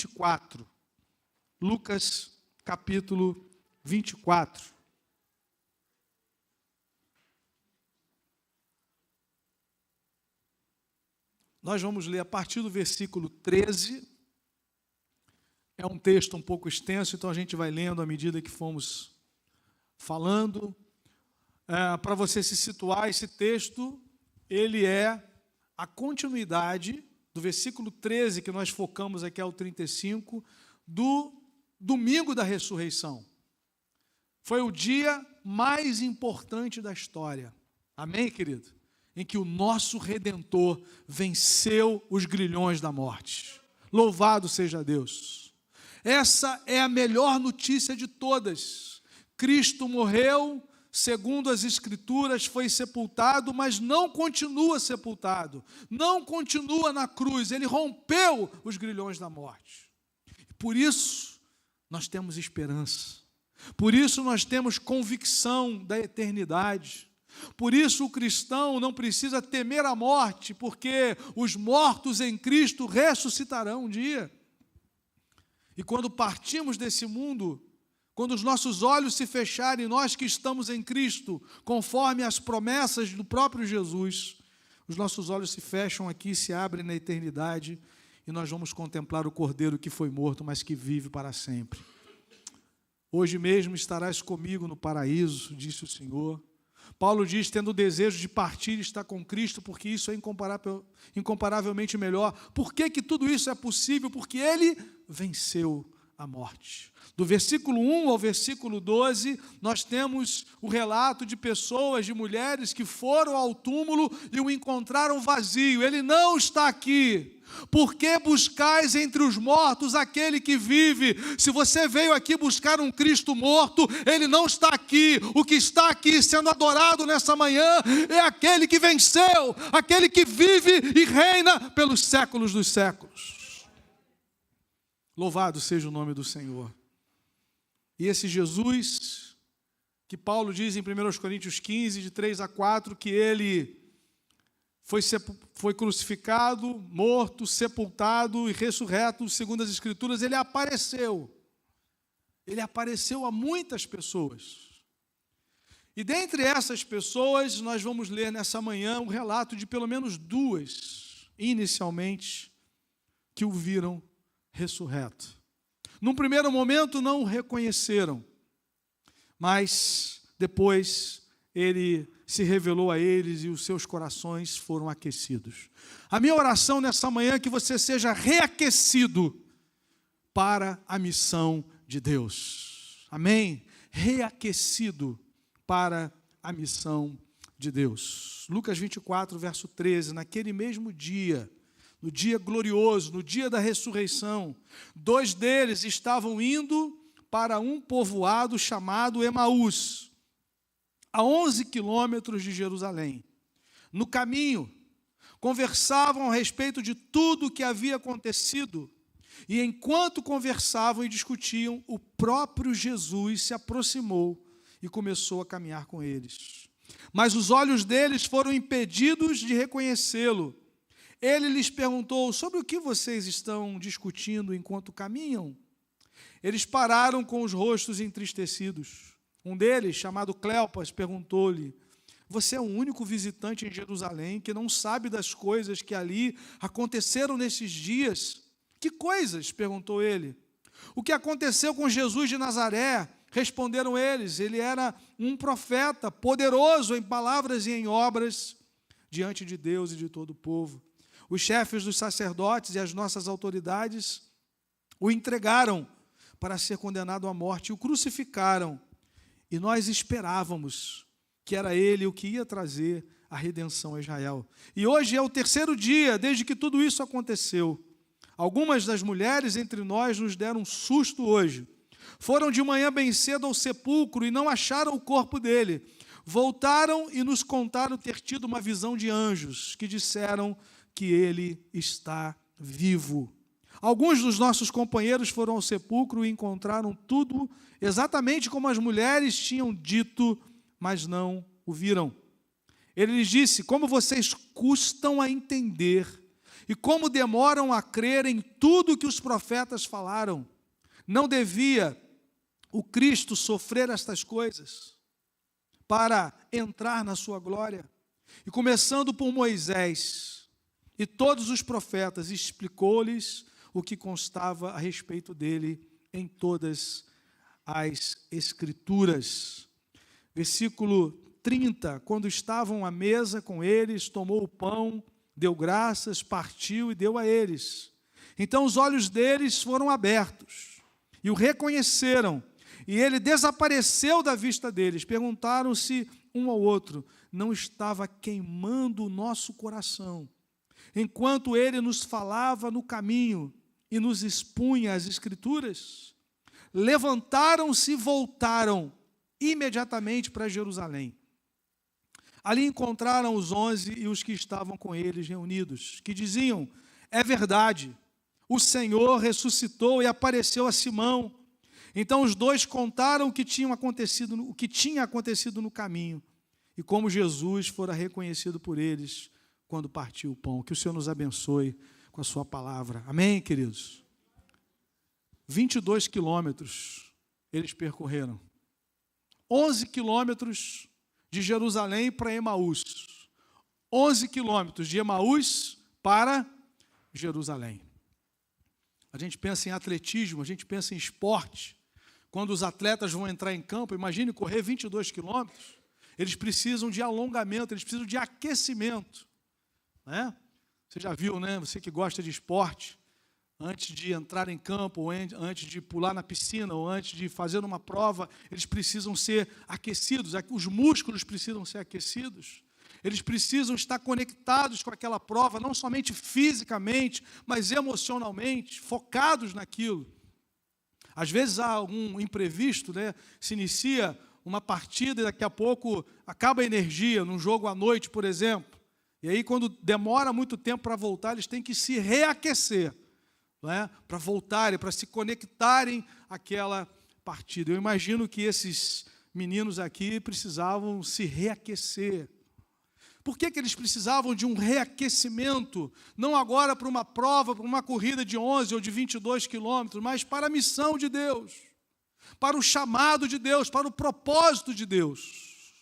24. Lucas, capítulo 24. Nós vamos ler a partir do versículo 13. É um texto um pouco extenso, então a gente vai lendo à medida que fomos falando. Para você se situar, esse texto, ele é a continuidade do versículo 13, que nós focamos aqui ao 35, do domingo da ressurreição. Foi o dia mais importante da história. Amém, querido? Em que o nosso Redentor venceu os grilhões da morte. Louvado seja Deus. Essa é a melhor notícia de todas. Cristo morreu, segundo as Escrituras, foi sepultado, mas não continua sepultado, não continua na cruz, ele rompeu os grilhões da morte. Por isso, nós temos esperança, por isso nós temos convicção da eternidade, por isso o cristão não precisa temer a morte, porque os mortos em Cristo ressuscitarão um dia. E quando partimos desse mundo, quando os nossos olhos se fecharem, nós que estamos em Cristo, conforme as promessas do próprio Jesus, os nossos olhos se fecham aqui, se abrem na eternidade, e nós vamos contemplar o Cordeiro que foi morto, mas que vive para sempre. Hoje mesmo estarás comigo no paraíso, disse o Senhor. Paulo diz, tendo o desejo de partir e estar com Cristo, porque isso é incomparavelmente melhor. Por que tudo isso é possível? Porque Ele venceu a morte. Do versículo 1 ao versículo 12, nós temos o relato de pessoas, de mulheres que foram ao túmulo e o encontraram vazio. Ele não está aqui. Por que buscais entre os mortos aquele que vive? Se você veio aqui buscar um Cristo morto, Ele não está aqui. O que está aqui sendo adorado nessa manhã é aquele que venceu, aquele que vive e reina pelos séculos dos séculos. Louvado seja o nome do Senhor. E esse Jesus, que Paulo diz em 1 Coríntios 15, de 3 a 4, que Ele foi crucificado, morto, sepultado e ressurreto, segundo as Escrituras, Ele apareceu. Ele apareceu a muitas pessoas. E dentre essas pessoas, nós vamos ler nessa manhã um relato de pelo menos duas, inicialmente, que o viram ressurreto. Num primeiro momento não o reconheceram, mas depois Ele se revelou a eles e os seus corações foram aquecidos. A minha oração nessa manhã é que você seja reaquecido para a missão de Deus. Amém? Reaquecido para a missão de Deus. Lucas 24, verso 13, naquele mesmo dia, no dia glorioso, no dia da ressurreição, dois deles estavam indo para um povoado chamado Emaús, a 11 quilômetros de Jerusalém. No caminho, conversavam a respeito de tudo o que havia acontecido, e enquanto conversavam e discutiam, o próprio Jesus se aproximou e começou a caminhar com eles. Mas os olhos deles foram impedidos de reconhecê-lo. Ele lhes perguntou, sobre o que vocês estão discutindo enquanto caminham? Eles pararam com os rostos entristecidos. Um deles, chamado Cleopas, perguntou-lhe, você é o único visitante em Jerusalém que não sabe das coisas que ali aconteceram nesses dias? Que coisas? Perguntou ele. O que aconteceu com Jesus de Nazaré? Responderam eles, ele era um profeta, poderoso em palavras e em obras, diante de Deus e de todo o povo. Os chefes dos sacerdotes e as nossas autoridades o entregaram para ser condenado à morte e o crucificaram. E nós esperávamos que era Ele o que ia trazer a redenção a Israel. E hoje é o terceiro dia desde que tudo isso aconteceu. Algumas das mulheres entre nós nos deram um susto hoje. Foram de manhã bem cedo ao sepulcro e não acharam o corpo dele. Voltaram e nos contaram ter tido uma visão de anjos que disseram que ele está vivo. Alguns dos nossos companheiros foram ao sepulcro e encontraram tudo exatamente como as mulheres tinham dito, mas não o viram. Ele lhes disse, como vocês custam a entender E como demoram a crer em tudo que os profetas falaram. Não devia o Cristo sofrer estas coisas para entrar na sua glória? E começando por Moisés e todos os profetas, explicou-lhes o que constava a respeito dele em todas as Escrituras. Versículo 30, quando estavam à mesa com eles, tomou o pão, deu graças, partiu e deu a eles. Então os olhos deles foram abertos e o reconheceram, e ele desapareceu da vista deles. Perguntaram-se um ao outro: não estava queimando o nosso coração enquanto ele nos falava no caminho e nos expunha as Escrituras? Levantaram-se e voltaram imediatamente para Jerusalém. Ali encontraram os 11 e os que estavam com eles reunidos, que diziam: é verdade, o Senhor ressuscitou e apareceu a Simão. Então os dois contaram o que tinha acontecido no caminho, e como Jesus fora reconhecido por eles quando partiu o pão. Que o Senhor nos abençoe com a sua palavra. Amém, queridos? 22 quilômetros eles percorreram. 11 quilômetros de Jerusalém para Emaús. 11 quilômetros de Emaús para Jerusalém. A gente pensa em atletismo, a gente pensa em esporte. Quando os atletas vão entrar em campo, imagine correr 22 quilômetros. Eles precisam de alongamento, eles precisam de aquecimento, né? Você já viu, né? Você que gosta de esporte, antes de entrar em campo, ou antes de pular na piscina, ou antes de fazer uma prova, eles precisam ser aquecidos, os músculos precisam ser aquecidos, eles precisam estar conectados com aquela prova, não somente fisicamente, mas emocionalmente, focados naquilo. Às vezes há algum imprevisto, né? Se inicia uma partida e daqui a pouco acaba a energia, num jogo à noite, por exemplo, e aí quando demora muito tempo para voltar, eles têm que se reaquecer, né, para voltarem, para se conectarem àquela partida. Eu imagino que esses meninos aqui precisavam se reaquecer. Por que eles precisavam de um reaquecimento? Não agora para uma prova, para uma corrida de 11 ou de 22 quilômetros, mas para a missão de Deus, para o chamado de Deus, para o propósito de Deus.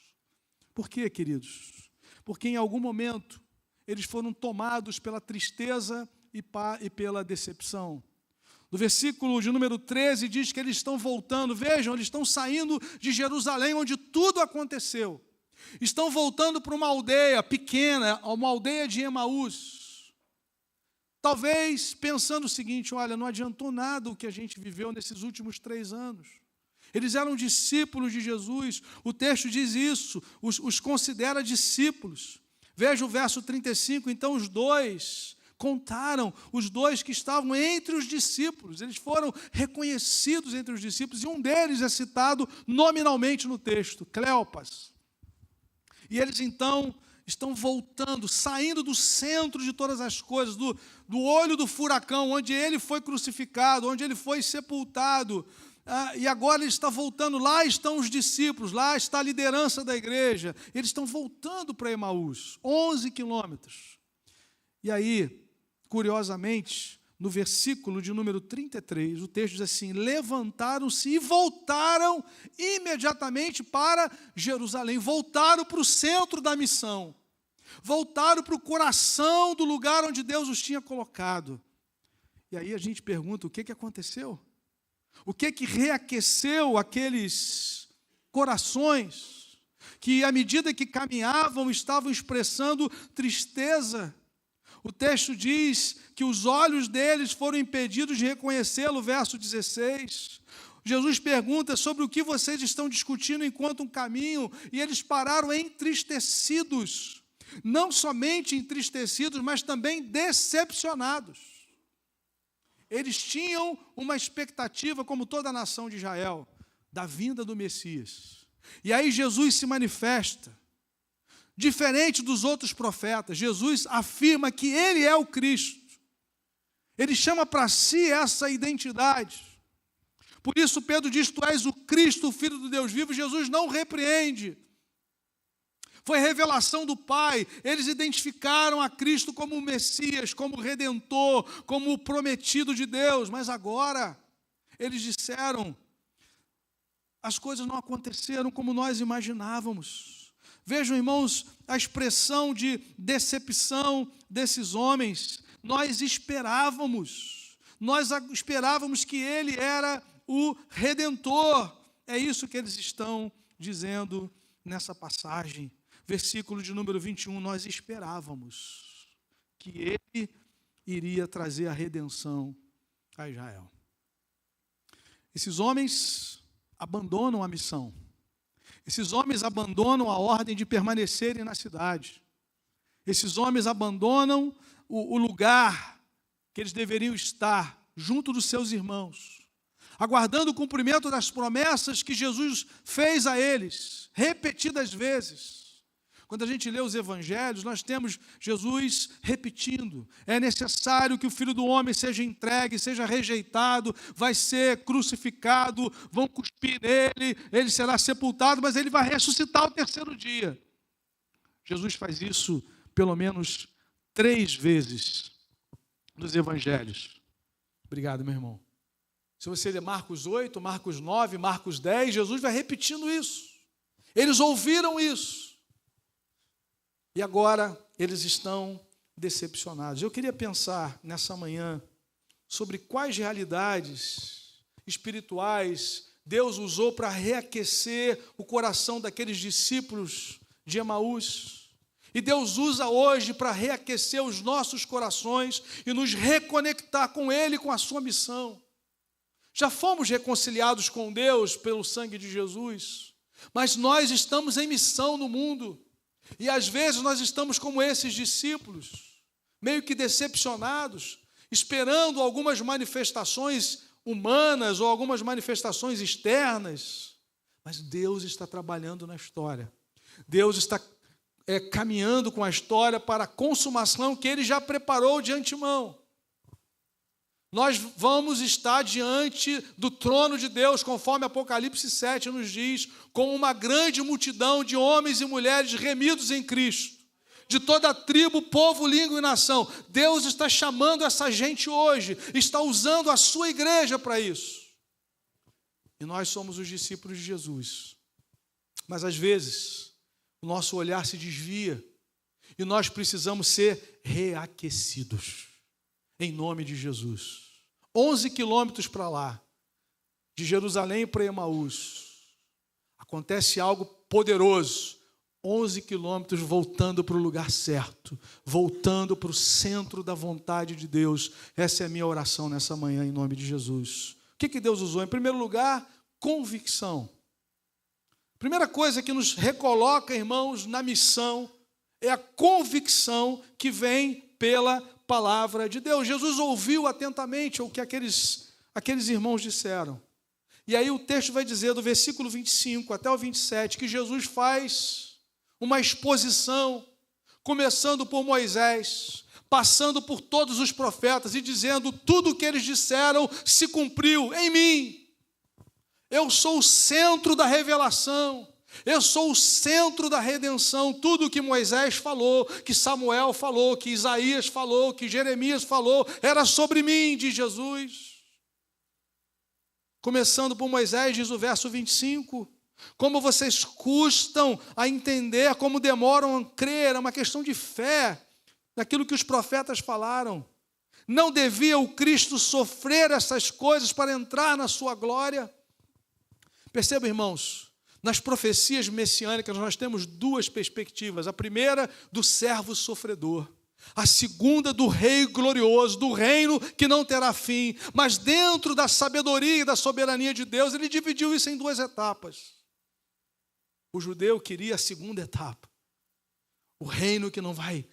Por quê, queridos? Porque em algum momento eles foram tomados pela tristeza e pela decepção. No versículo de número 13 diz que eles estão voltando, vejam, eles estão saindo de Jerusalém, onde tudo aconteceu. Estão voltando para uma aldeia pequena, uma aldeia de Emaús. Talvez pensando o seguinte: olha, não adiantou nada o que a gente viveu nesses últimos 3 anos. Eles eram discípulos de Jesus, o texto diz isso, os considera discípulos. Veja o verso 35, então os dois contaram, os dois que estavam entre os discípulos, eles foram reconhecidos entre os discípulos, e um deles é citado nominalmente no texto, Cleopas. E eles então estão voltando, saindo do centro de todas as coisas, do olho do furacão, onde ele foi crucificado, onde ele foi sepultado, e agora ele está voltando, lá estão os discípulos, lá está a liderança da igreja, eles estão voltando para Emaús, 11 quilômetros. E aí, curiosamente, no versículo de número 33, o texto diz assim: levantaram-se e voltaram imediatamente para Jerusalém, voltaram para o centro da missão, voltaram para o coração do lugar onde Deus os tinha colocado. E aí a gente pergunta: o que aconteceu? O que reaqueceu aqueles corações que, à medida que caminhavam, estavam expressando tristeza? O texto diz que os olhos deles foram impedidos de reconhecê-lo, verso 16. Jesus pergunta sobre o que vocês estão discutindo enquanto caminham, e eles pararam entristecidos. Não somente entristecidos, mas também decepcionados. Eles tinham uma expectativa, como toda a nação de Israel, da vinda do Messias. E aí Jesus se manifesta. Diferente dos outros profetas, Jesus afirma que ele é o Cristo. Ele chama para si essa identidade. Por isso Pedro diz: tu és o Cristo, o Filho do Deus vivo. Jesus não repreende, foi revelação do Pai. Eles identificaram a Cristo como o Messias, como o Redentor, como o prometido de Deus. Mas agora, eles disseram, as coisas não aconteceram como nós imaginávamos. Vejam, irmãos, a expressão de decepção desses homens. Nós esperávamos que Ele era o Redentor. É isso que eles estão dizendo nessa passagem. Versículo de número 21, nós esperávamos que Ele iria trazer a redenção a Israel. Esses homens abandonam a missão. Esses homens abandonam a ordem de permanecerem na cidade. Esses homens abandonam o lugar que eles deveriam estar, junto dos seus irmãos, aguardando o cumprimento das promessas que Jesus fez a eles, repetidas vezes. Quando a gente lê os evangelhos, nós temos Jesus repetindo: é necessário que o Filho do Homem seja entregue, seja rejeitado, vai ser crucificado, vão cuspir nele, ele será sepultado, mas ele vai ressuscitar ao terceiro dia. Jesus faz isso pelo menos 3 vezes nos evangelhos. Obrigado, meu irmão. Se você ler Marcos 8, Marcos 9, Marcos 10, Jesus vai repetindo isso. Eles ouviram isso. E agora eles estão decepcionados. Eu queria pensar nessa manhã sobre quais realidades espirituais Deus usou para reaquecer o coração daqueles discípulos de Emaús. E Deus usa hoje para reaquecer os nossos corações e nos reconectar com Ele, com a sua missão. Já fomos reconciliados com Deus pelo sangue de Jesus, mas nós estamos em missão no mundo. E às vezes nós estamos como esses discípulos, meio que decepcionados, esperando algumas manifestações humanas ou algumas manifestações externas. Mas Deus está trabalhando na história. Deus está caminhando com a história para a consumação que Ele já preparou de antemão. Nós vamos estar diante do trono de Deus, conforme Apocalipse 7 nos diz, com uma grande multidão de homens e mulheres remidos em Cristo, de toda tribo, povo, língua e nação. Deus está chamando essa gente hoje, está usando a sua igreja para isso. E nós somos os discípulos de Jesus. Mas às vezes, o nosso olhar se desvia e nós precisamos ser reaquecidos. Em nome de Jesus. 11 quilômetros para lá, de Jerusalém para Emaús, acontece algo poderoso. 11 quilômetros voltando para o lugar certo, voltando para o centro da vontade de Deus. Essa é a minha oração nessa manhã, em nome de Jesus. O que Deus usou? Em primeiro lugar, convicção. Primeira coisa que nos recoloca, irmãos, na missão, é a convicção que vem pela palavra de Deus. Jesus ouviu atentamente o que aqueles irmãos disseram. E aí o texto vai dizer, do versículo 25 até o 27, que Jesus faz uma exposição, começando por Moisés, passando por todos os profetas e dizendo: tudo o que eles disseram se cumpriu em mim. Eu sou o centro da revelação. Eu sou o centro da redenção. Tudo que Moisés falou, que Samuel falou, que Isaías falou, que Jeremias falou, era sobre mim, diz Jesus. Começando por Moisés, diz o verso 25, como vocês custam a entender, como demoram a crer, é uma questão de fé, naquilo que os profetas falaram. Não devia o Cristo sofrer essas coisas para entrar na sua glória? Perceba, irmãos, nas profecias messiânicas nós temos 2 perspectivas. A primeira, do servo sofredor. A segunda, do rei glorioso, do reino que não terá fim. Mas dentro da sabedoria e da soberania de Deus, Ele dividiu isso em 2 etapas. O judeu queria a segunda etapa. O reino que não vai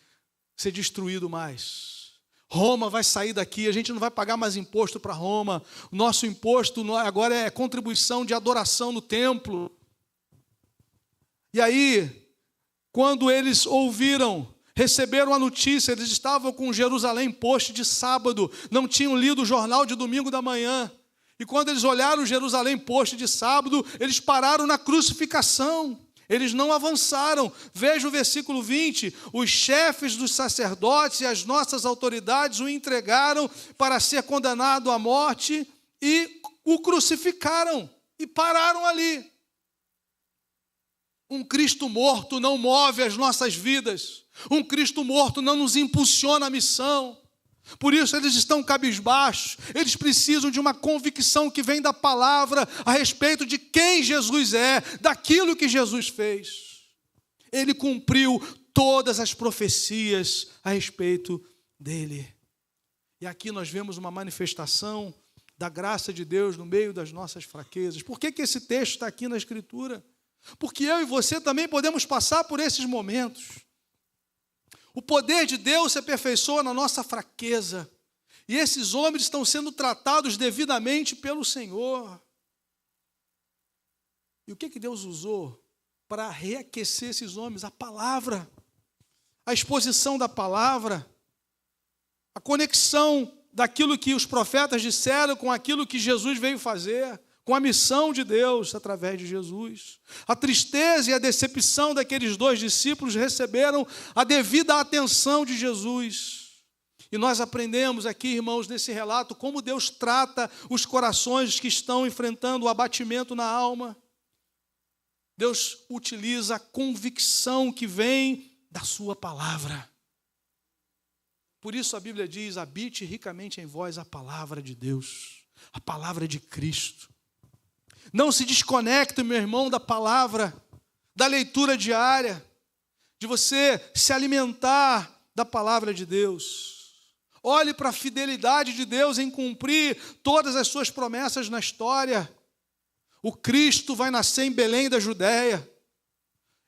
ser destruído mais. Roma vai sair daqui, a gente não vai pagar mais imposto para Roma. O nosso imposto agora é contribuição de adoração no templo. E aí, quando eles ouviram, receberam a notícia, eles estavam com Jerusalém Post de sábado, não tinham lido o jornal de domingo da manhã. E quando eles olharam Jerusalém Post de sábado, eles pararam na crucificação. Eles não avançaram. Veja o versículo 20. Os chefes dos sacerdotes e as nossas autoridades o entregaram para ser condenado à morte e o crucificaram. E pararam ali. Um Cristo morto não move as nossas vidas. Um Cristo morto não nos impulsiona a missão. Por isso eles estão cabisbaixos. Eles precisam de uma convicção que vem da palavra a respeito de quem Jesus é, daquilo que Jesus fez. Ele cumpriu todas as profecias a respeito dele. E aqui nós vemos uma manifestação da graça de Deus no meio das nossas fraquezas. Por que esse texto está aqui na Escritura? Porque eu e você também podemos passar por esses momentos. O poder de Deus se aperfeiçoa na nossa fraqueza. E esses homens estão sendo tratados devidamente pelo Senhor. E o que Deus usou para reaquecer esses homens? A palavra, a exposição da palavra, a conexão daquilo que os profetas disseram com aquilo que Jesus veio fazer, com a missão de Deus através de Jesus. A tristeza e a decepção daqueles dois discípulos receberam a devida atenção de Jesus. E nós aprendemos aqui, irmãos, nesse relato, como Deus trata os corações que estão enfrentando o abatimento na alma. Deus utiliza a convicção que vem da sua palavra. Por isso a Bíblia diz: habite ricamente em vós a palavra de Deus, a palavra de Cristo. Não se desconecte, meu irmão, da palavra, da leitura diária, de você se alimentar da palavra de Deus. Olhe para a fidelidade de Deus em cumprir todas as suas promessas na história. O Cristo vai nascer em Belém da Judéia.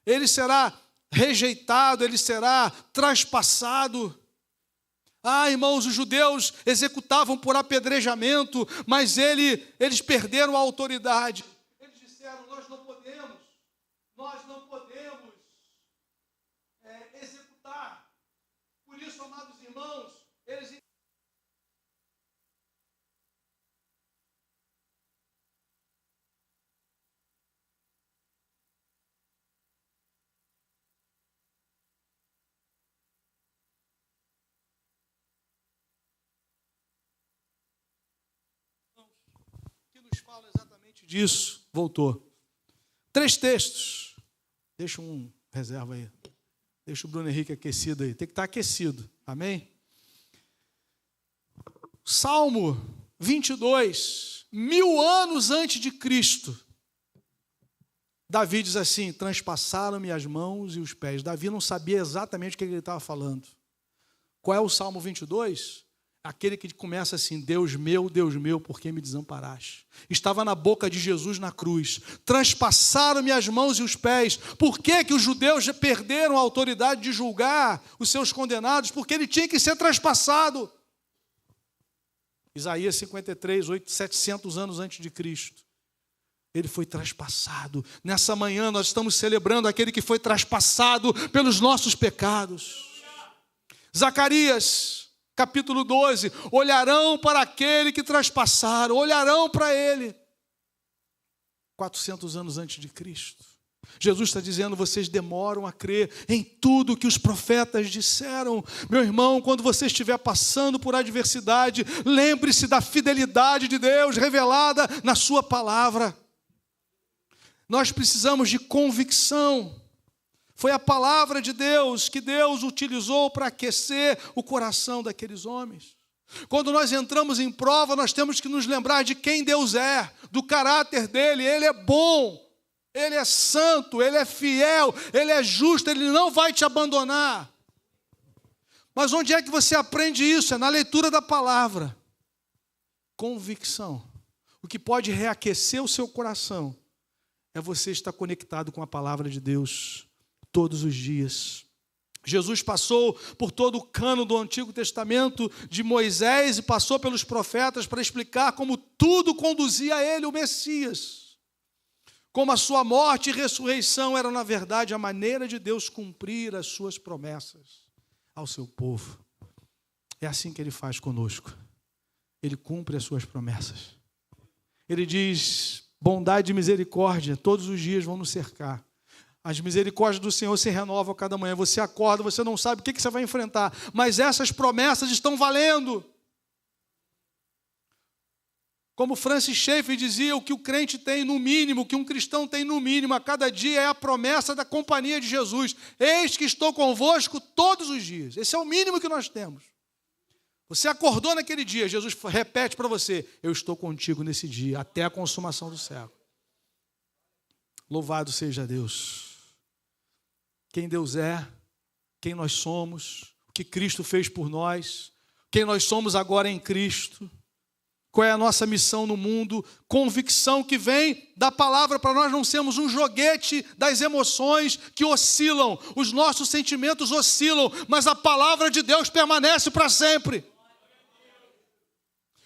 Ele será rejeitado, ele será traspassado. Irmãos, os judeus executavam por apedrejamento, mas eles perderam a autoridade. Eles disseram: nós não podemos executar. Por isso, amados irmãos, eles... fala exatamente disso. Voltou. 3 textos. Deixa um reserva aí. Deixa o Bruno Henrique aquecido aí. Tem que estar aquecido. Amém? Salmo 22. 1000 anos antes de Cristo. Davi diz assim: transpassaram-me as mãos e os pés. Davi não sabia exatamente o que ele estava falando. Qual é o Salmo 22? Aquele que começa assim: Deus meu, por que me desamparaste? Estava na boca de Jesus na cruz. Transpassaram-me as mãos e os pés. Por que os judeus já perderam a autoridade de julgar os seus condenados? Porque ele tinha que ser traspassado. Isaías 53, 700 anos antes de Cristo. Ele foi traspassado. Nessa manhã nós estamos celebrando aquele que foi traspassado pelos nossos pecados. Zacarias capítulo 12, olharão para aquele que traspassaram, olharão para ele. 400 anos antes de Cristo. Jesus está dizendo: vocês demoram a crer em tudo que os profetas disseram. Meu irmão, quando você estiver passando por adversidade, lembre-se da fidelidade de Deus revelada na sua palavra. Nós precisamos de convicção. Foi a palavra de Deus que Deus utilizou para aquecer o coração daqueles homens. Quando nós entramos em prova, nós temos que nos lembrar de quem Deus é, do caráter dele. Ele é bom, ele é santo, ele é fiel, ele é justo, ele não vai te abandonar. Mas onde é que você aprende isso? É na leitura da palavra. Convicção. O que pode reaquecer o seu coração é você estar conectado com a palavra de Deus todos os dias. Jesus passou por todo o cano do Antigo Testamento de Moisés e passou pelos profetas para explicar como tudo conduzia a ele, o Messias. Como a sua morte e ressurreição eram, na verdade, a maneira de Deus cumprir as suas promessas ao seu povo. É assim que ele faz conosco. Ele cumpre as suas promessas. Ele diz: bondade e misericórdia todos os dias vão nos cercar. As misericórdias do Senhor se renovam a cada manhã. Você acorda, você não sabe o que você vai enfrentar, mas essas promessas estão valendo. Como Francis Schaeffer dizia, o que o crente tem no mínimo, o que um cristão tem no mínimo a cada dia é a promessa da companhia de Jesus. Eis que estou convosco todos os dias. Esse é o mínimo que nós temos. Você acordou naquele dia, Jesus repete para você, eu estou contigo nesse dia, até a consumação do século. Louvado seja Deus. Quem Deus é, quem nós somos, o que Cristo fez por nós, quem nós somos agora em Cristo. Qual é a nossa missão no mundo? Convicção que vem da palavra para nós não sermos um joguete das emoções que oscilam. Os nossos sentimentos oscilam, mas a palavra de Deus permanece para sempre.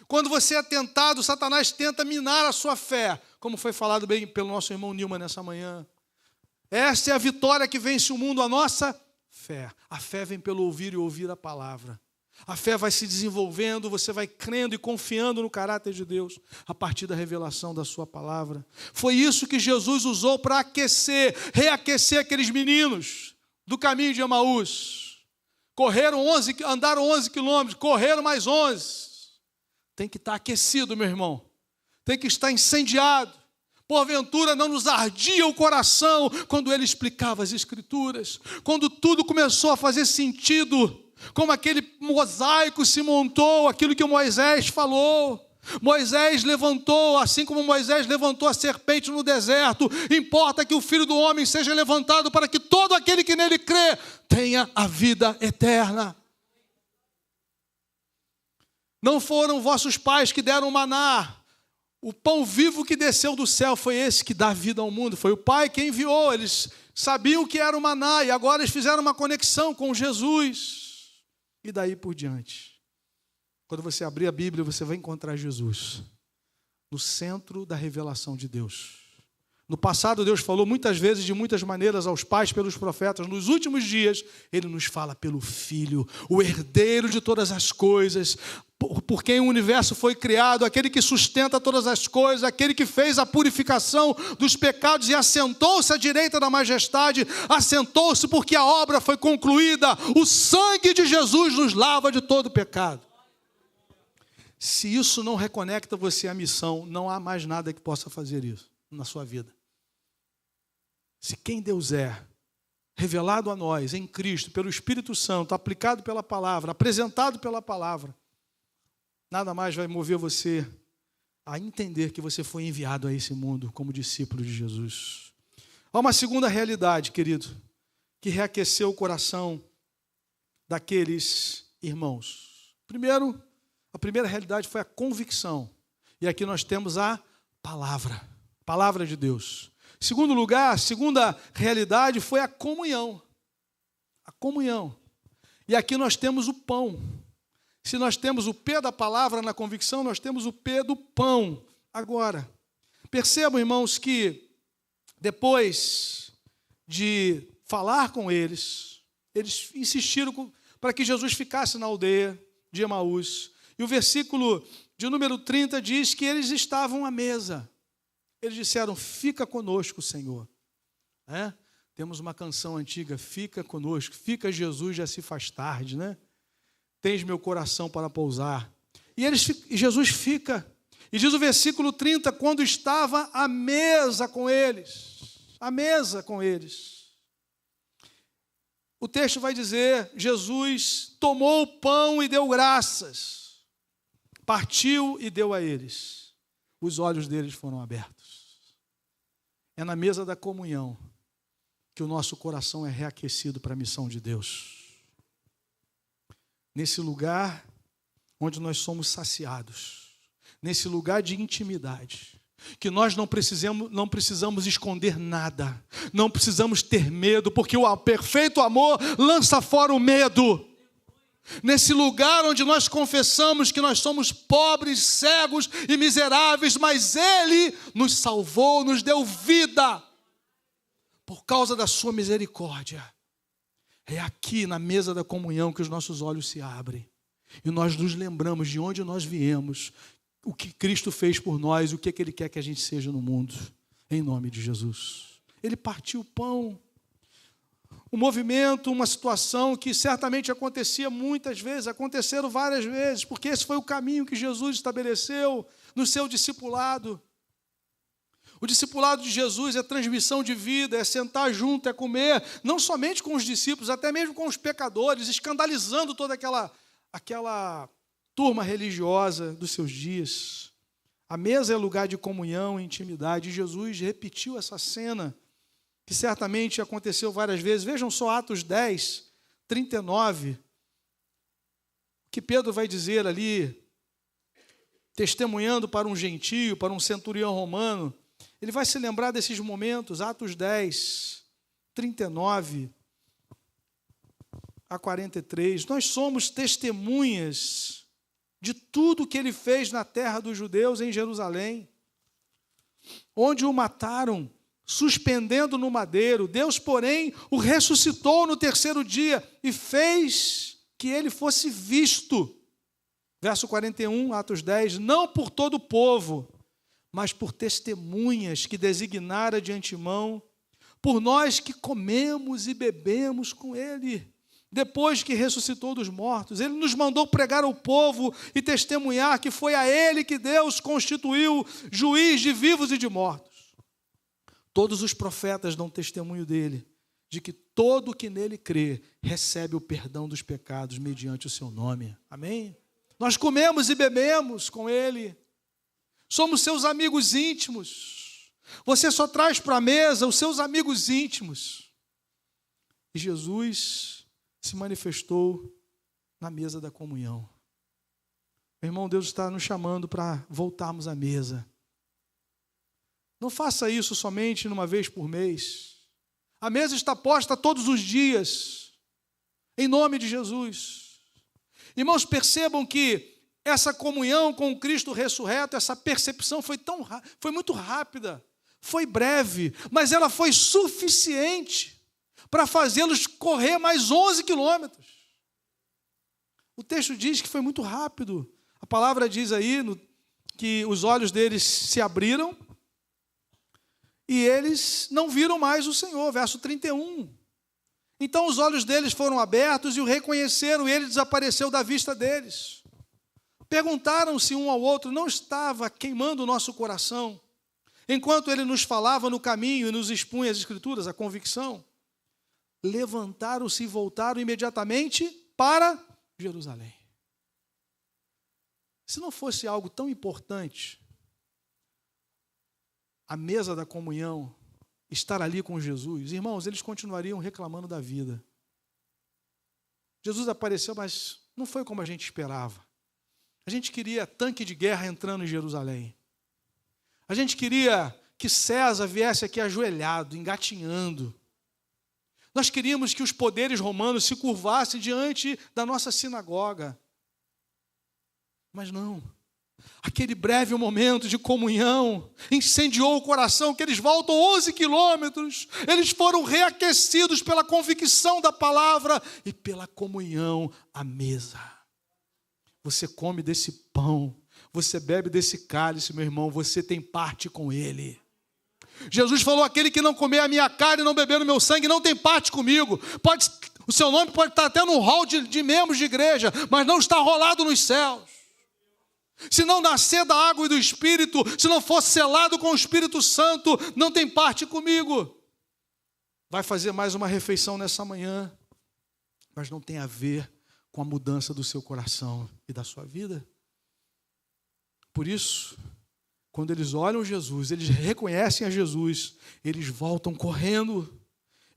Quando você é tentado, Satanás tenta minar a sua fé, como foi falado bem pelo nosso irmão Nilman nessa manhã. Essa é a vitória que vence o mundo, a nossa fé. A fé vem pelo ouvir e ouvir a palavra. A fé vai se desenvolvendo, você vai crendo e confiando no caráter de Deus a partir da revelação da sua palavra. Foi isso que Jesus usou para aquecer, reaquecer aqueles meninos do caminho de Emaús. Andaram 11 quilômetros, correram mais 11. Tem que estar aquecido, meu irmão. Tem que estar incendiado. Porventura não nos ardia o coração quando ele explicava as Escrituras. Quando tudo começou a fazer sentido. Como aquele mosaico se montou, aquilo que Moisés falou. Moisés levantou, assim como Moisés levantou a serpente no deserto. Importa que o Filho do Homem seja levantado para que todo aquele que nele crê tenha a vida eterna. Não foram vossos pais que deram o maná. O pão vivo que desceu do céu foi esse que dá vida ao mundo. Foi o Pai que enviou. Eles sabiam que era o maná e agora eles fizeram uma conexão com Jesus. E daí por diante. Quando você abrir a Bíblia, você vai encontrar Jesus no centro da revelação de Deus. No passado, Deus falou muitas vezes, de muitas maneiras, aos pais, pelos profetas. Nos últimos dias, Ele nos fala pelo Filho, o herdeiro de todas as coisas, por quem o universo foi criado, aquele que sustenta todas as coisas, aquele que fez a purificação dos pecados e assentou-se à direita da majestade, assentou-se porque a obra foi concluída. O sangue de Jesus nos lava de todo pecado. Se isso não reconecta você à missão, não há mais nada que possa fazer isso na sua vida. Se quem Deus é, revelado a nós em Cristo, pelo Espírito Santo, aplicado pela palavra, apresentado pela palavra, nada mais vai mover você a entender que você foi enviado a esse mundo como discípulo de Jesus. Há uma segunda realidade, querido, que reaqueceu o coração daqueles irmãos. Primeiro, a primeira realidade foi a convicção. E aqui nós temos a palavra de Deus. Segundo lugar, a segunda realidade foi a comunhão. A comunhão. E aqui nós temos o pão. Se nós temos o P da palavra na convicção, nós temos o P do pão. Agora, percebam, irmãos, que depois de falar com eles insistiram para que Jesus ficasse na aldeia de Emaús. E o versículo de número 30 diz que eles estavam à mesa. Eles disseram, fica conosco, Senhor. Temos uma canção antiga, fica conosco, fica Jesus, já se faz tarde, né? Tens meu coração para pousar. E Jesus fica. E diz o versículo 30, quando estava à mesa com eles. À mesa com eles. O texto vai dizer, Jesus tomou o pão e deu graças. Partiu e deu a eles. Os olhos deles foram abertos. É na mesa da comunhão que o nosso coração é reaquecido para a missão de Deus. Nesse lugar onde nós somos saciados, nesse lugar de intimidade, que nós não precisamos esconder nada, não precisamos ter medo, porque o perfeito amor lança fora o medo. Nesse lugar onde nós confessamos que nós somos pobres, cegos e miseráveis, mas Ele nos salvou, nos deu vida, por causa da sua misericórdia. É aqui na mesa da comunhão que os nossos olhos se abrem e nós nos lembramos de onde nós viemos, o que Cristo fez por nós, o que Ele quer que a gente seja no mundo, em nome de Jesus. Ele partiu o pão um movimento, uma situação que certamente acontecia muitas vezes, aconteceram várias vezes, porque esse foi o caminho que Jesus estabeleceu no seu discipulado. O discipulado de Jesus é transmissão de vida, é sentar junto, é comer, não somente com os discípulos, até mesmo com os pecadores, escandalizando toda aquela turma religiosa dos seus dias. A mesa é lugar de comunhão e intimidade, e Jesus repetiu essa cena, que certamente aconteceu várias vezes. Vejam só Atos 10, 39, que Pedro vai dizer ali, testemunhando para um gentio, para um centurião romano. Ele vai se lembrar desses momentos, Atos 10, 39 a 43. Nós somos testemunhas de tudo que ele fez na terra dos judeus, em Jerusalém, onde o mataram, suspendendo no madeiro. Deus, porém, o ressuscitou no terceiro dia e fez que ele fosse visto. Verso 41, Atos 10, não por todo o povo, mas por testemunhas que designara de antemão, por nós que comemos e bebemos com ele, depois que ressuscitou dos mortos. Ele nos mandou pregar ao povo e testemunhar que foi a ele que Deus constituiu juiz de vivos e de mortos. Todos os profetas dão testemunho dele, de que todo que nele crê recebe o perdão dos pecados mediante o seu nome. Amém? Nós comemos e bebemos com ele. Somos seus amigos íntimos. Você só traz para a mesa os seus amigos íntimos. E Jesus se manifestou na mesa da comunhão. Meu irmão, Deus está nos chamando para voltarmos à mesa. Não faça isso somente uma vez por mês. A mesa está posta todos os dias, em nome de Jesus. Irmãos, percebam que essa comunhão com o Cristo ressurreto, essa percepção foi muito rápida, foi breve, mas ela foi suficiente para fazê-los correr mais 11 quilômetros. O texto diz que foi muito rápido. A palavra diz aí que os olhos deles se abriram e eles não viram mais o Senhor. Verso 31. Então os olhos deles foram abertos e o reconheceram, e ele desapareceu da vista deles. Perguntaram-se um ao outro, não estava queimando o nosso coração, enquanto ele nos falava no caminho e nos expunha as Escrituras, a convicção? Levantaram-se e voltaram imediatamente para Jerusalém. Se não fosse algo tão importante, a mesa da comunhão, estar ali com Jesus, irmãos, eles continuariam reclamando da vida. Jesus apareceu, mas não foi como a gente esperava. A gente queria tanque de guerra entrando em Jerusalém. A gente queria que César viesse aqui ajoelhado, engatinhando. Nós queríamos que os poderes romanos se curvassem diante da nossa sinagoga. Mas não. Aquele breve momento de comunhão incendiou o coração, que eles voltam 11 quilômetros. Eles foram reaquecidos pela convicção da palavra e pela comunhão à mesa. Você come desse pão, você bebe desse cálice, meu irmão, você tem parte com ele. Jesus falou, aquele que não comer a minha carne e não beber o meu sangue não tem parte comigo. O seu nome pode estar até no hall de membros de igreja, mas não está rolado nos céus. Se não nascer da água e do Espírito, se não for selado com o Espírito Santo, não tem parte comigo. Vai fazer mais uma refeição nessa manhã, mas não tem a ver com a mudança do seu coração e da sua vida. Por isso, quando eles olham Jesus, eles reconhecem a Jesus, eles voltam correndo.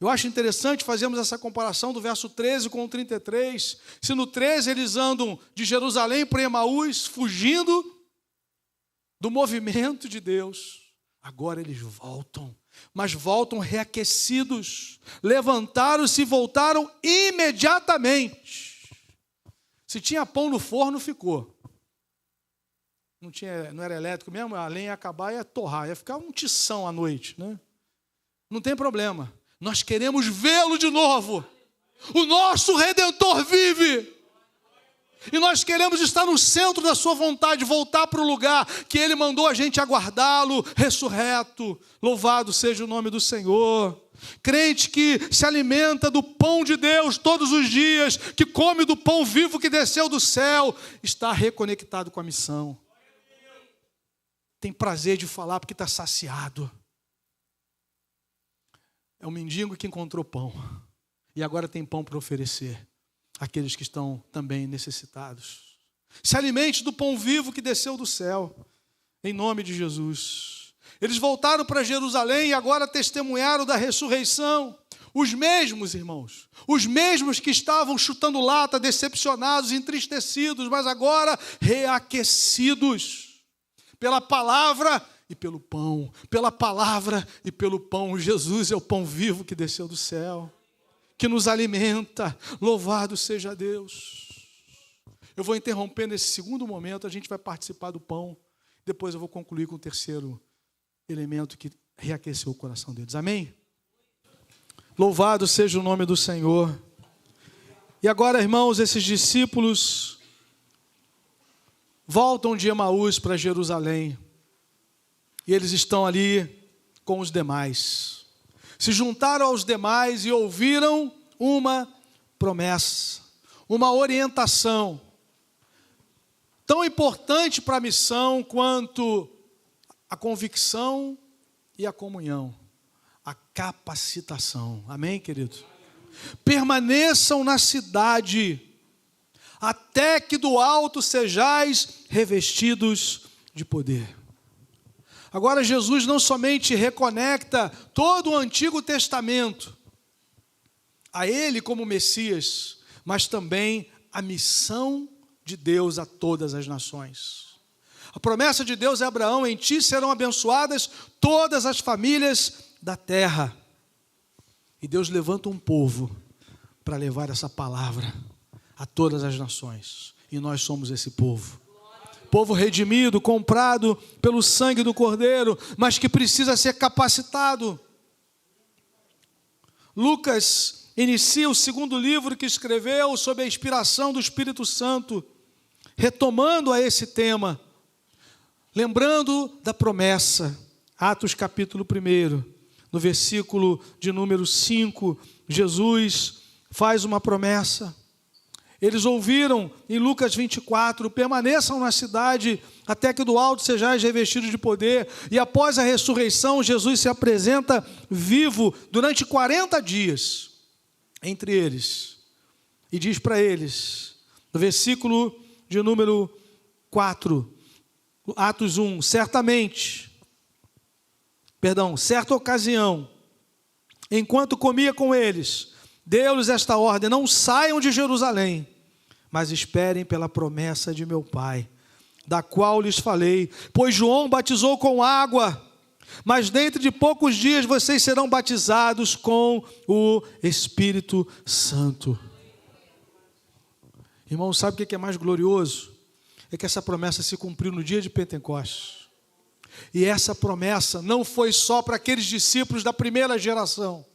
Eu acho interessante fazermos essa comparação do verso 13 com o 33. Se no 13 eles andam de Jerusalém para Emaús, fugindo do movimento de Deus, agora eles voltam, mas voltam reaquecidos. Levantaram-se e voltaram imediatamente. Se tinha pão no forno, ficou. Não era elétrico mesmo, a lenha ia acabar e ia torrar, ia ficar um tição à noite, né? Não tem problema. Nós queremos vê-lo de novo. O nosso Redentor vive. E nós queremos estar no centro da sua vontade, voltar para o lugar que Ele mandou a gente aguardá-lo, ressurreto. Louvado seja o nome do Senhor. Crente que se alimenta do pão de Deus todos os dias, que come do pão vivo que desceu do céu, está reconectado com a missão. Tem prazer de falar porque está saciado. É um mendigo que encontrou pão e agora tem pão para oferecer àqueles que estão também necessitados. Se alimente do pão vivo que desceu do céu, em nome de Jesus. Eles voltaram para Jerusalém e agora testemunharam da ressurreição. Os mesmos, irmãos, os mesmos que estavam chutando lata, decepcionados, entristecidos, mas agora reaquecidos pela palavra e pelo pão. Pela palavra e pelo pão. Jesus é o pão vivo que desceu do céu, que nos alimenta. Louvado seja Deus. Eu vou interromper nesse segundo momento, a gente vai participar do pão. Depois eu vou concluir com o terceiro elemento que reaqueceu o coração deles. Amém? Louvado seja o nome do Senhor. E agora, irmãos, esses discípulos voltam de Emaús para Jerusalém. E eles estão ali com os demais. Se juntaram aos demais e ouviram uma promessa, uma orientação tão importante para a missão quanto a convicção e a comunhão, a capacitação. Amém, querido? Permaneçam na cidade, até que do alto sejais revestidos de poder. Agora Jesus não somente reconecta todo o Antigo Testamento a Ele como Messias, mas também a missão de Deus a todas as nações. A promessa de Deus é: Abraão, em ti serão abençoadas todas as famílias da terra. E Deus levanta um povo para levar essa palavra a todas as nações. E nós somos esse povo. Povo redimido, comprado pelo sangue do Cordeiro, mas que precisa ser capacitado. Lucas inicia o segundo livro que escreveu sob a inspiração do Espírito Santo, retomando a esse tema, lembrando da promessa. Atos capítulo 1, no versículo de número 5, Jesus faz uma promessa. Eles ouviram em Lucas 24, permaneçam na cidade até que do alto sejais revestidos de poder. E após a ressurreição, Jesus se apresenta vivo durante 40 dias entre eles. E diz para eles, no versículo de número 4, Atos 1, certa ocasião, enquanto comia com eles, deu-lhes esta ordem: não saiam de Jerusalém, mas esperem pela promessa de meu Pai, da qual lhes falei. Pois João batizou com água, mas dentro de poucos dias vocês serão batizados com o Espírito Santo. Irmão, sabe o que é mais glorioso? É que essa promessa se cumpriu no dia de Pentecostes. E essa promessa não foi só para aqueles discípulos da primeira geração.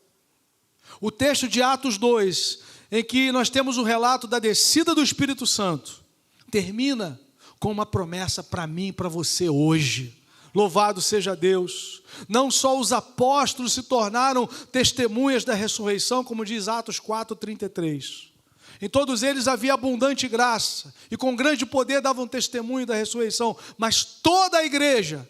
O texto de Atos 2, em que nós temos o relato da descida do Espírito Santo, termina com uma promessa para mim e para você hoje. Louvado seja Deus. Não só os apóstolos se tornaram testemunhas da ressurreição, como diz Atos 4:33. Em todos eles havia abundante graça, e com grande poder davam testemunho da ressurreição, mas toda a igreja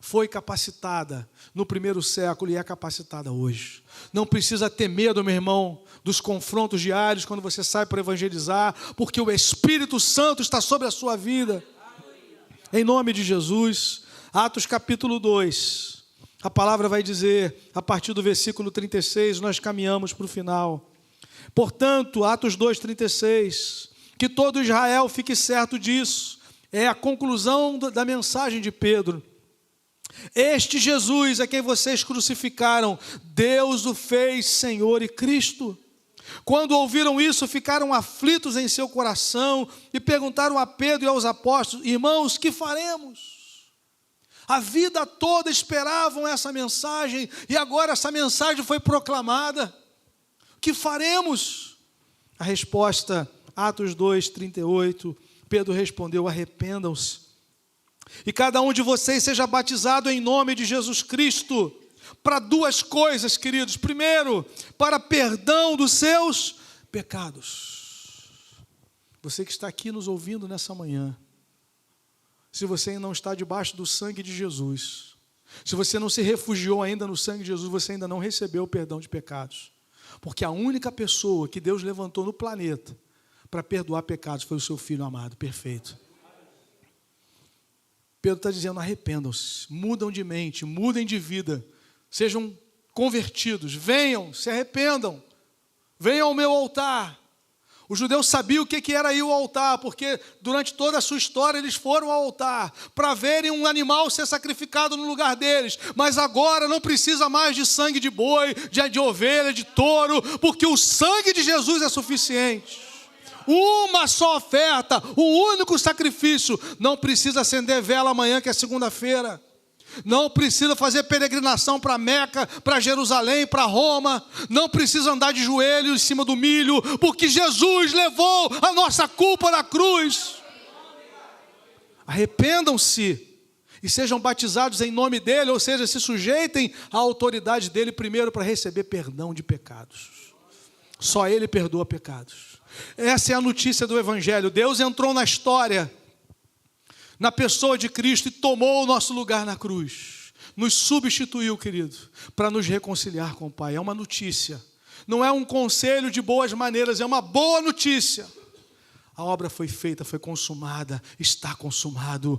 foi capacitada no primeiro século e é capacitada hoje. Não precisa ter medo, meu irmão, dos confrontos diários quando você sai para evangelizar, porque o Espírito Santo está sobre a sua vida. Em nome de Jesus. Atos capítulo 2, a palavra vai dizer, a partir do versículo 36, nós caminhamos para o final. Portanto, Atos 2:36, que todo Israel fique certo disso, é a conclusão da mensagem de Pedro. Este Jesus a quem vocês crucificaram, Deus o fez Senhor e Cristo. Quando ouviram isso, ficaram aflitos em seu coração e perguntaram a Pedro e aos apóstolos: irmãos, que faremos? A vida toda esperavam essa mensagem e agora essa mensagem foi proclamada. O que faremos? A resposta, Atos 2:38, Pedro respondeu: arrependam-se e cada um de vocês seja batizado em nome de Jesus Cristo para duas coisas, queridos. Primeiro, para perdão dos seus pecados. Você que está aqui nos ouvindo nessa manhã, se você ainda não está debaixo do sangue de Jesus, se você não se refugiou ainda no sangue de Jesus, você ainda não recebeu o perdão de pecados. Porque a única pessoa que Deus levantou no planeta para perdoar pecados foi o seu Filho amado, perfeito. Pedro está dizendo, arrependam-se, mudam de mente, mudem de vida, sejam convertidos, venham, se arrependam, venham ao meu altar. Os judeus sabiam o que era ir ao altar, porque durante toda a sua história eles foram ao altar para verem um animal ser sacrificado no lugar deles. Mas agora não precisa mais de sangue de boi, de ovelha, de touro, porque o sangue de Jesus é suficiente. Uma só oferta, um único sacrifício. Não precisa acender vela amanhã, que é segunda-feira. Não precisa fazer peregrinação para Meca, para Jerusalém, para Roma. Não precisa andar de joelho em cima do milho, porque Jesus levou a nossa culpa na cruz. Arrependam-se e sejam batizados em nome dele, ou seja, se sujeitem à autoridade dele primeiro para receber perdão de pecados. Só ele perdoa pecados. Essa é a notícia do Evangelho. Deus entrou na história, na pessoa de Cristo, e tomou o nosso lugar na cruz. Nos substituiu, querido, para nos reconciliar com o Pai. É uma notícia. Não é um conselho de boas maneiras, é uma boa notícia. A obra foi feita, foi consumada, está consumado.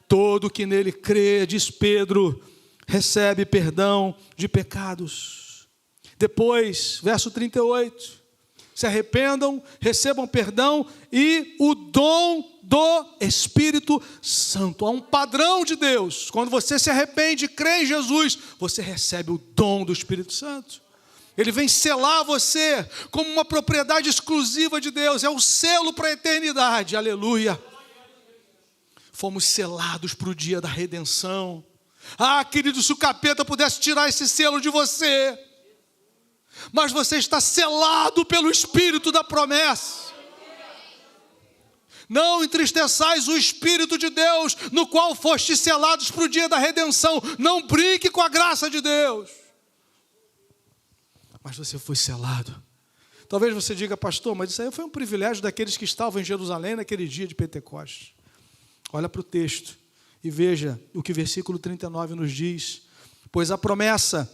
Todo que nele crê, diz Pedro, recebe perdão de pecados. Depois, verso 38, se arrependam, recebam perdão e o dom do Espírito Santo. Há um padrão de Deus. Quando você se arrepende e crê em Jesus, você recebe o dom do Espírito Santo. Ele vem selar você como uma propriedade exclusiva de Deus. É o selo para a eternidade. Aleluia. Fomos selados para o dia da redenção. Ah, querido, se o capeta pudesse tirar esse selo de você. Mas você está selado pelo Espírito da promessa. Não entristeçais o Espírito de Deus, no qual fostes selados para o dia da redenção. Não brinque com a graça de Deus. Mas você foi selado. Talvez você diga, pastor, mas isso aí foi um privilégio daqueles que estavam em Jerusalém naquele dia de Pentecostes. Olha para o texto e veja o que o versículo 39 nos diz. Pois a promessa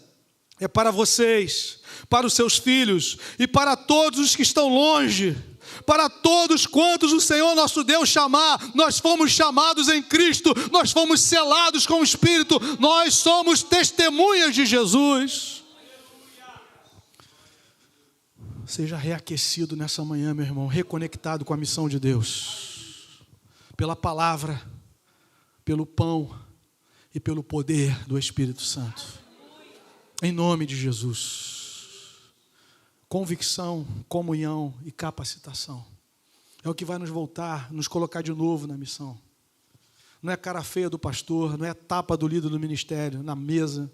é para vocês, para os seus filhos e para todos os que estão longe, para todos quantos o Senhor nosso Deus chamar. Nós fomos chamados em Cristo, nós fomos selados com o Espírito, nós somos testemunhas de Jesus. Seja reaquecido nessa manhã, meu irmão, reconectado com a missão de Deus, pela palavra, pelo pão e pelo poder do Espírito Santo. Em nome de Jesus. Convicção, comunhão e capacitação. É o que vai nos colocar de novo na missão. Não é cara feia do pastor, não é tapa do líder do ministério, na mesa.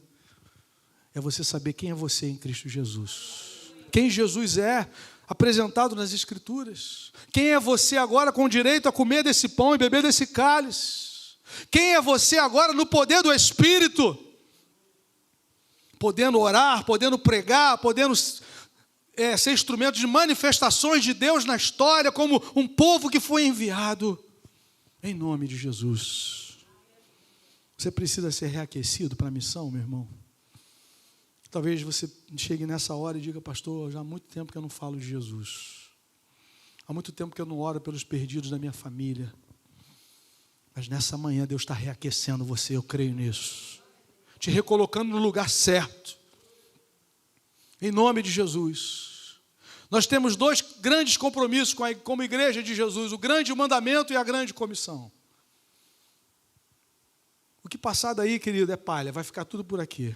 É você saber quem é você em Cristo Jesus. Quem Jesus é, apresentado nas Escrituras. Quem é você agora com direito a comer desse pão e beber desse cálice. Quem é você agora no poder do Espírito. Podendo orar, podendo pregar, podendo ser instrumento de manifestações de Deus na história, como um povo que foi enviado, em nome de Jesus. Você precisa ser reaquecido para a missão, meu irmão. Talvez você chegue nessa hora e diga, pastor, já há muito tempo que eu não falo de Jesus. Há muito tempo que eu não oro pelos perdidos da minha família. Mas nessa manhã Deus está reaquecendo você, eu creio nisso. Te recolocando no lugar certo. Em nome de Jesus. Nós temos dois grandes compromissos como igreja de Jesus. O grande mandamento e a grande comissão. O que passar daí, querido, é palha. Vai ficar tudo por aqui.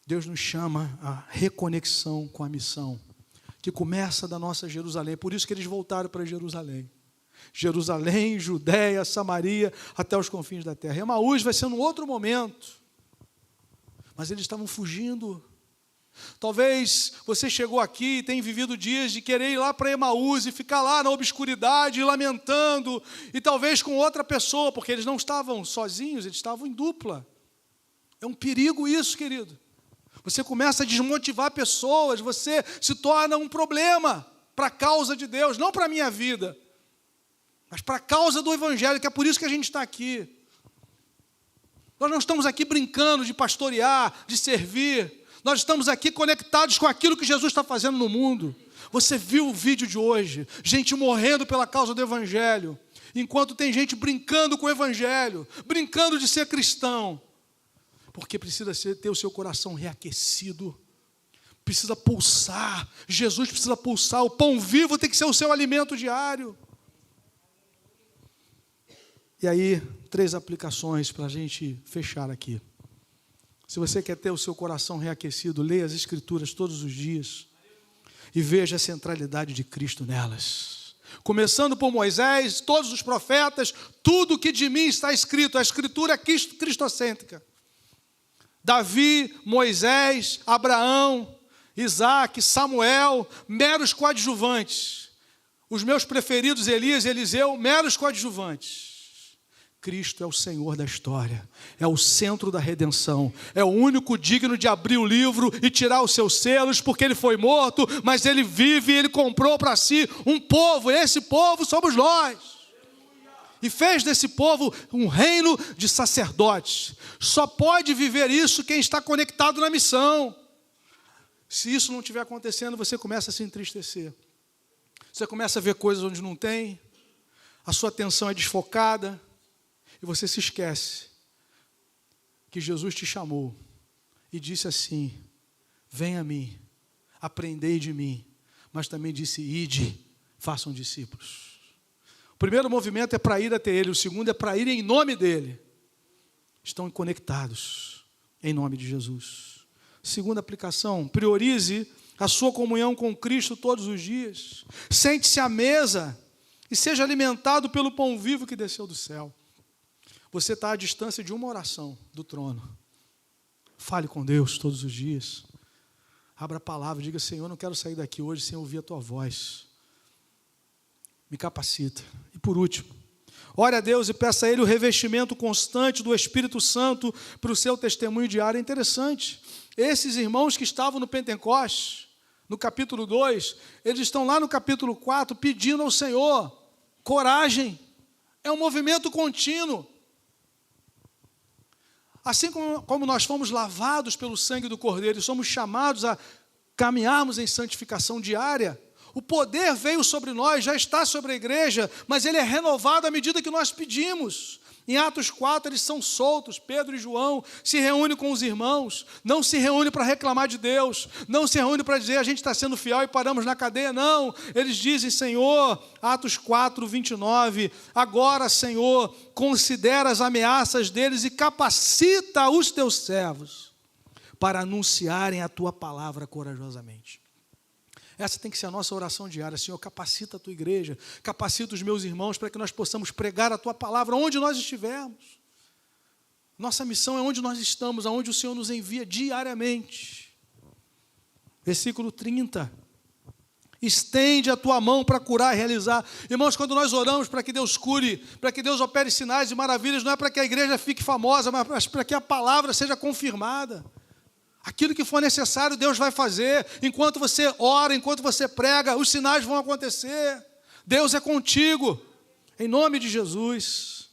Deus nos chama à reconexão com a missão. Que começa da nossa Jerusalém. Por isso que eles voltaram para Jerusalém. Jerusalém, Judéia, Samaria, até os confins da terra. Emaús vai ser num outro momento. Mas eles estavam fugindo. Talvez você chegou aqui e tem vivido dias de querer ir lá para Emaús e ficar lá na obscuridade, lamentando, e talvez com outra pessoa, porque eles não estavam sozinhos, eles estavam em dupla. É um perigo isso, querido. Você começa a desmotivar pessoas, você se torna um problema para a causa de Deus, não para a minha vida, mas para a causa do Evangelho, que é por isso que a gente está aqui. Nós não estamos aqui brincando de pastorear, de servir. Nós estamos aqui conectados com aquilo que Jesus está fazendo no mundo. Você viu o vídeo de hoje? Gente morrendo pela causa do Evangelho. Enquanto tem gente brincando com o Evangelho, brincando de ser cristão. Porque precisa ter o seu coração reaquecido. Precisa pulsar. Jesus precisa pulsar. O pão vivo tem que ser o seu alimento diário. E aí, 3 aplicações para a gente fechar aqui. Se você quer ter o seu coração reaquecido, leia as Escrituras todos os dias e veja a centralidade de Cristo nelas. Começando por Moisés, todos os profetas, tudo que de mim está escrito. A Escritura é cristocêntrica. Davi, Moisés, Abraão, Isaac, Samuel, meros coadjuvantes. Os meus preferidos, Elias e Eliseu, meros coadjuvantes. Cristo é o Senhor da história, é o centro da redenção, é o único digno de abrir o livro e tirar os seus selos, porque ele foi morto, mas ele vive e ele comprou para si um povo, e esse povo somos nós. E fez desse povo um reino de sacerdotes. Só pode viver isso quem está conectado na missão. Se isso não estiver acontecendo, você começa a se entristecer. Você começa a ver coisas onde não tem, a sua atenção é desfocada, e você se esquece que Jesus te chamou e disse assim: venha a mim, aprendei de mim, mas também disse: ide, façam discípulos. O primeiro movimento é para ir até Ele, o segundo é para ir em nome dEle. Estão conectados em nome de Jesus. Segunda aplicação, priorize a sua comunhão com Cristo todos os dias. Sente-se à mesa e seja alimentado pelo pão vivo que desceu do céu. Você está à distância de uma oração do trono. Fale com Deus todos os dias. Abra a palavra, diga: Senhor, não quero sair daqui hoje sem ouvir a Tua voz. Me capacita. E por último, ore a Deus e peça a Ele o revestimento constante do Espírito Santo para o seu testemunho diário. É interessante. Esses irmãos que estavam no Pentecostes, no capítulo 2, eles estão lá no capítulo 4 pedindo ao Senhor coragem. É um movimento contínuo. Assim como nós fomos lavados pelo sangue do Cordeiro e somos chamados a caminharmos em santificação diária, o poder veio sobre nós, já está sobre a igreja, mas ele é renovado à medida que nós pedimos. Em Atos 4, eles são soltos. Pedro e João se reúnem com os irmãos, não se reúnem para reclamar de Deus, não se reúnem para dizer: a gente está sendo fiel e paramos na cadeia. Não, eles dizem: Senhor, Atos 4, 29, agora, Senhor, considera as ameaças deles e capacita os teus servos para anunciarem a tua palavra corajosamente. Essa tem que ser a nossa oração diária. Senhor, capacita a tua igreja, capacita os meus irmãos para que nós possamos pregar a tua palavra onde nós estivermos. Nossa missão é onde nós estamos, aonde o Senhor nos envia diariamente. Versículo 30. Estende a tua mão para curar e realizar. Irmãos, quando nós oramos para que Deus cure, para que Deus opere sinais e maravilhas, não é para que a igreja fique famosa, mas para que a palavra seja confirmada. Aquilo que for necessário, Deus vai fazer. Enquanto você ora, enquanto você prega, os sinais vão acontecer. Deus é contigo, em nome de Jesus.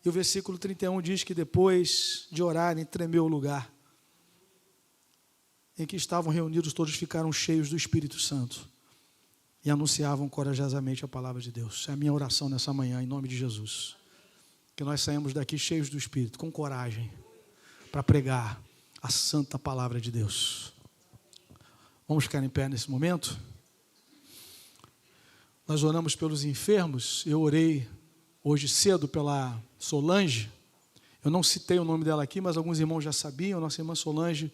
E o versículo 31 diz que depois de orarem, tremeu o lugar em que estavam reunidos, todos ficaram cheios do Espírito Santo e anunciavam corajosamente a palavra de Deus. É a minha oração nessa manhã, em nome de Jesus. Que nós saímos daqui cheios do Espírito, com coragem, para pregar a santa palavra de Deus. Vamos ficar em pé nesse momento? Nós oramos pelos enfermos. Eu orei hoje cedo pela Solange. Eu não citei o nome dela aqui, mas alguns irmãos já sabiam. Nossa irmã Solange,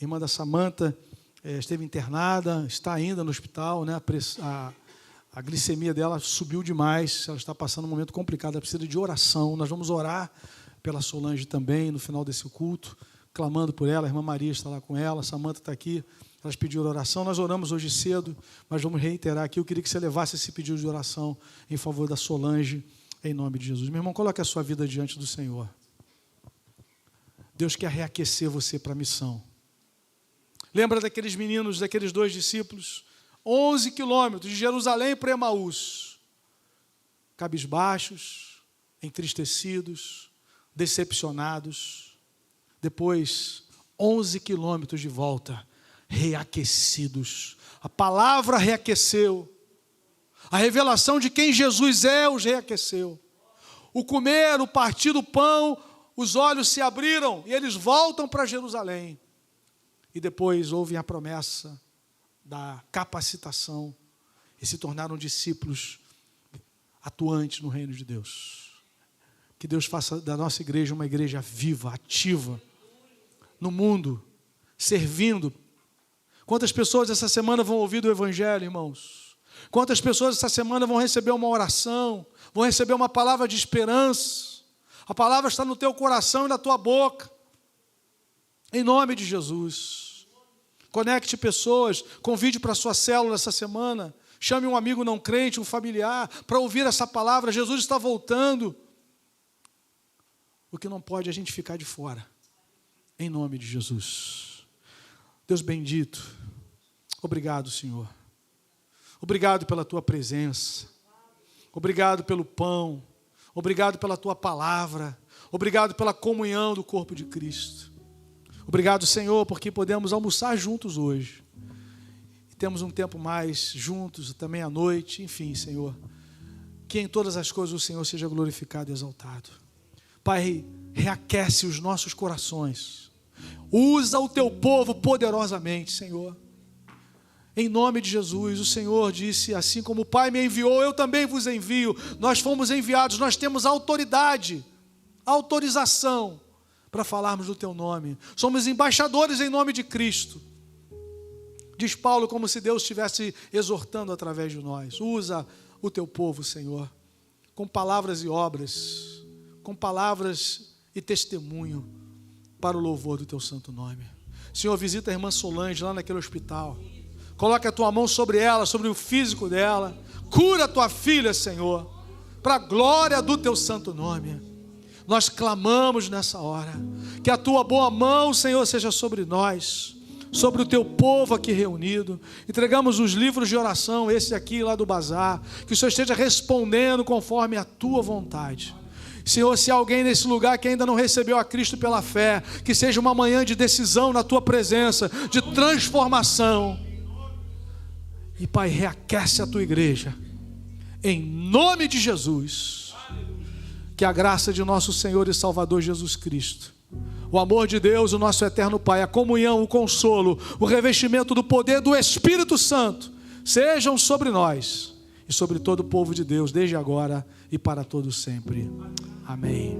irmã da Samanta, esteve internada, está ainda no hospital, né? A glicemia dela subiu demais, ela está passando um momento complicado, ela precisa de oração. Nós vamos orar pela Solange também no final desse culto, clamando por ela. A irmã Maria está lá com ela, a Samanta está aqui, elas pediram oração. Nós oramos hoje cedo, mas vamos reiterar aqui. Eu queria que você levasse esse pedido de oração em favor da Solange, em nome de Jesus. Meu irmão, coloque a sua vida diante do Senhor. Deus quer reaquecer você para a missão. Lembra daqueles meninos, daqueles 2 discípulos? 11 quilômetros de Jerusalém para Emaús. Cabisbaixos, entristecidos, decepcionados. Depois, 11 quilômetros de volta, reaquecidos. A palavra reaqueceu. A revelação de quem Jesus é os reaqueceu. O comer, o partir do pão, os olhos se abriram e eles voltam para Jerusalém. E depois ouvem a promessa da capacitação e se tornaram discípulos atuantes no reino de Deus. Que Deus faça da nossa igreja uma igreja viva, ativa, no mundo, servindo. Quantas pessoas essa semana vão ouvir do Evangelho, irmãos? Quantas pessoas essa semana vão receber uma oração, vão receber uma palavra de esperança? A palavra está no teu coração e na tua boca. Em nome de Jesus. Conecte pessoas, convide para a sua célula essa semana. Chame um amigo não crente, um familiar, para ouvir essa palavra. Jesus está voltando. O que não pode é a gente ficar de fora. Em nome de Jesus. Deus bendito. Obrigado, Senhor. Obrigado pela tua presença. Obrigado pelo pão. Obrigado pela tua palavra. Obrigado pela comunhão do corpo de Cristo. Obrigado, Senhor, porque podemos almoçar juntos hoje. E temos um tempo mais juntos, também à noite. Enfim, Senhor, que em todas as coisas o Senhor seja glorificado e exaltado. Pai, reaquece os nossos corações. Usa o teu povo poderosamente, Senhor. Em nome de Jesus, o Senhor disse, assim como o Pai me enviou, eu também vos envio. Nós fomos enviados, nós temos autoridade, autorização para falarmos do teu nome. Somos embaixadores em nome de Cristo. Diz Paulo, como se Deus estivesse exortando através de nós. Usa o teu povo, Senhor, com palavras e obras, com palavras e testemunho, para o louvor do teu santo nome. Senhor, visita a irmã Solange lá naquele hospital. Coloca a tua mão sobre ela, sobre o físico dela. Cura a tua filha, Senhor, para a glória do teu santo nome. Nós clamamos nessa hora, que a tua boa mão, Senhor, seja sobre nós, sobre o teu povo aqui reunido. Entregamos os livros de oração, esse aqui lá do bazar, que o Senhor esteja respondendo conforme a tua vontade. Senhor, se há alguém nesse lugar que ainda não recebeu a Cristo pela fé, que seja uma manhã de decisão na tua presença, de transformação. E Pai, reaquece a tua igreja, em nome de Jesus. Que a graça de nosso Senhor e Salvador Jesus Cristo, o amor de Deus, o nosso eterno Pai, a comunhão, o consolo, o revestimento do poder do Espírito Santo, sejam sobre nós e sobre todo o povo de Deus, desde agora e para todo sempre. Amém.